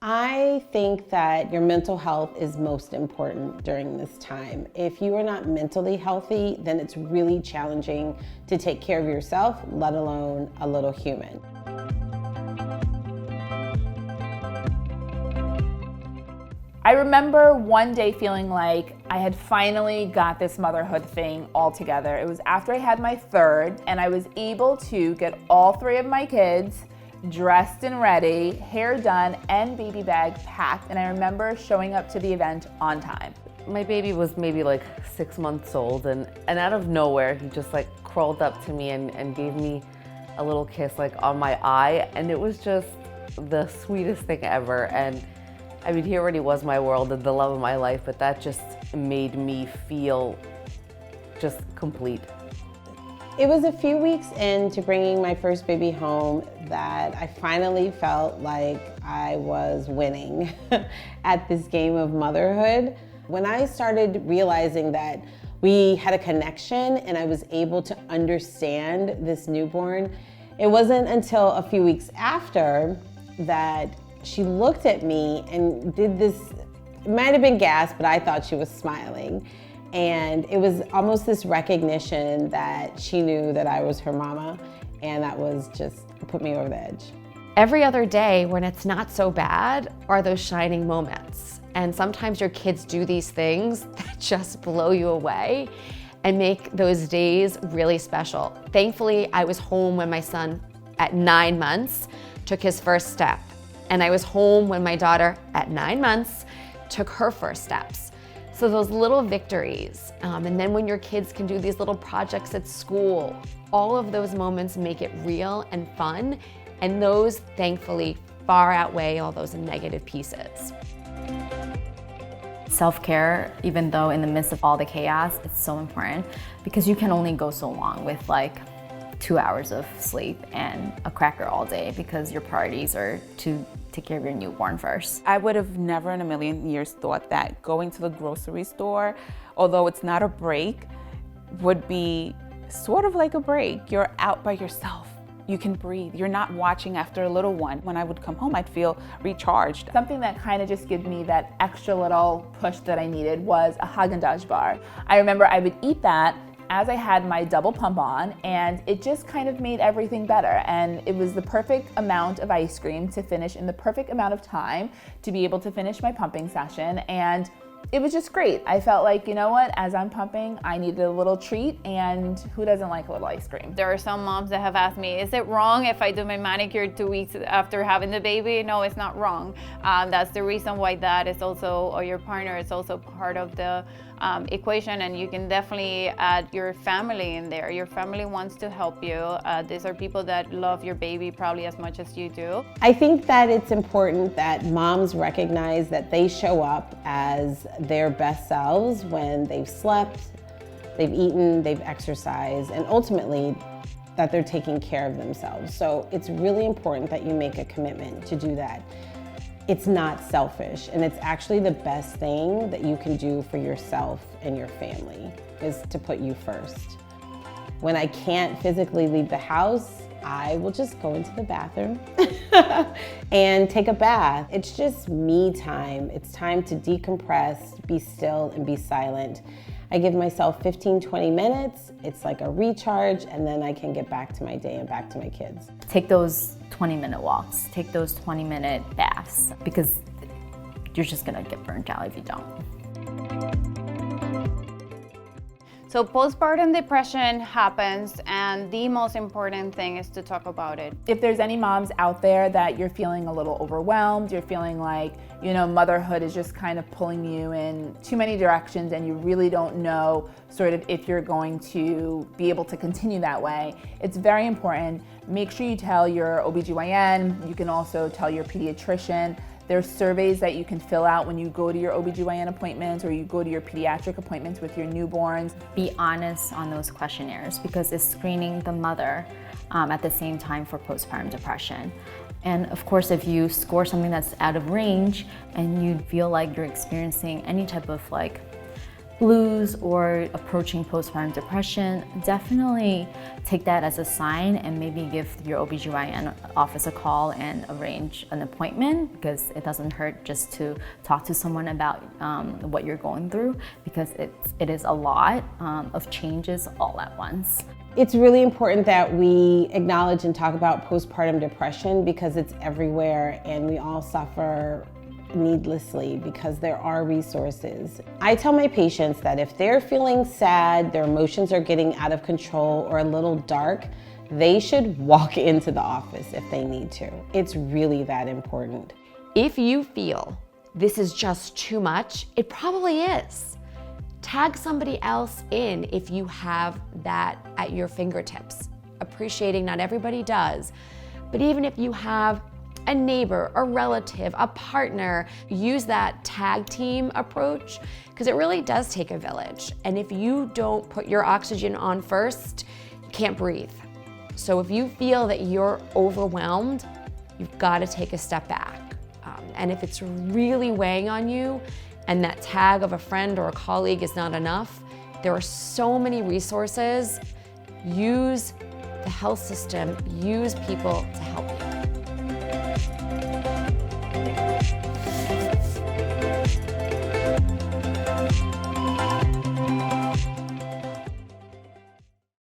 I think that your mental health is most important during this time. If you are not mentally healthy, then it's really challenging to take care of yourself, let alone a little human. I remember one day feeling like I had finally got this motherhood thing all together. It was after I had my third, and I was able to get all three of my kids dressed and ready, hair done, and baby bag packed, and I remember showing up to the event on time. My baby was maybe like 6 months old, and out of nowhere, he just like crawled up to me and gave me a little kiss like on my eye, and it was just the sweetest thing ever. And I mean, he already was my world and the love of my life, but that just made me feel just complete. It was a few weeks into bringing my first baby home that I finally felt like I was winning at this game of motherhood. When I started realizing that we had a connection and I was able to understand this newborn, it wasn't until a few weeks after that she looked at me and did this, it might have been gasp, but I thought she was smiling. And it was almost this recognition that she knew that I was her mama, and that was just put me over the edge. Every other day when it's not so bad are those shining moments. And sometimes your kids do these things that just blow you away and make those days really special. Thankfully, I was home when my son at 9 months took his first step. And I was home when my daughter at 9 months took her first steps. So those little victories, and then when your kids can do these little projects at school, all of those moments make it real and fun, and those thankfully far outweigh all those negative pieces. Self-care, even though in the midst of all the chaos, it's so important because you can only go so long with like 2 hours of sleep and a cracker all day because your priorities are to take care of your newborn first. I would have never in a million years thought that going to the grocery store, although it's not a break, would be sort of like a break. You're out by yourself. You can breathe. You're not watching after a little one. When I would come home, I'd feel recharged. Something that kind of just gave me that extra little push that I needed was a Haagen-Dazs bar. I remember I would eat that as I had my double pump on, and it just kind of made everything better. And it was the perfect amount of ice cream to finish in the perfect amount of time to be able to finish my pumping session. And it was just great. I felt like, you know what, as I'm pumping, I needed a little treat, and who doesn't like a little ice cream? There are some moms that have asked me, is it wrong if I do my manicure 2 weeks after having the baby? No, it's not wrong. That's the reason why that is also, or your partner is also part of the equation, and you can definitely add your family in there. Your family wants to help you. These are people that love your baby probably as much as you do. I think that it's important that moms recognize that they show up as their best selves when they've slept, they've eaten, they've exercised, and ultimately that they're taking care of themselves. So it's really important that you make a commitment to do that. It's not selfish, and it's actually the best thing that you can do for yourself and your family is to put you first. When I can't physically leave the house, I will just go into the bathroom and take a bath. It's just me time. It's time to decompress, be still, and be silent. I give myself 15, 20 minutes. It's like a recharge, and then I can get back to my day and back to my kids. Take those 20-minute walks, take those 20-minute baths, because you're just gonna get burnt out if you don't. So postpartum depression happens, and the most important thing is to talk about it. If there's any moms out there that you're feeling a little overwhelmed, you're feeling like, you know, motherhood is just kind of pulling you in too many directions and you really don't know sort of if you're going to be able to continue that way, it's very important. Make sure you tell your OBGYN. You can also tell your pediatrician. There's surveys that you can fill out when you go to your OBGYN appointments or you go to your pediatric appointments with your newborns. Be honest on those questionnaires because it's screening the mother at the same time for postpartum depression. And of course, if you score something that's out of range and you feel like you're experiencing any type of like blues or approaching postpartum depression, definitely take that as a sign and maybe give your OBGYN office a call and arrange an appointment, because it doesn't hurt just to talk to someone about what you're going through, because it is a lot of changes all at once. It's really important that we acknowledge and talk about postpartum depression, because it's everywhere and we all suffer needlessly because there are resources. I tell my patients that if they're feeling sad, their emotions are getting out of control or a little dark, they should walk into the office if they need to. It's really that important. If you feel this is just too much, it probably is. Tag somebody else in if you have that at your fingertips. Appreciating not everybody does, but even if you have a neighbor, a relative, a partner, use that tag team approach, because it really does take a village. And if you don't put your oxygen on first, you can't breathe. So if you feel that you're overwhelmed, you've got to take a step back. And if it's really weighing on you and that tag of a friend or a colleague is not enough, there are so many resources. Use the health system, use people to help you.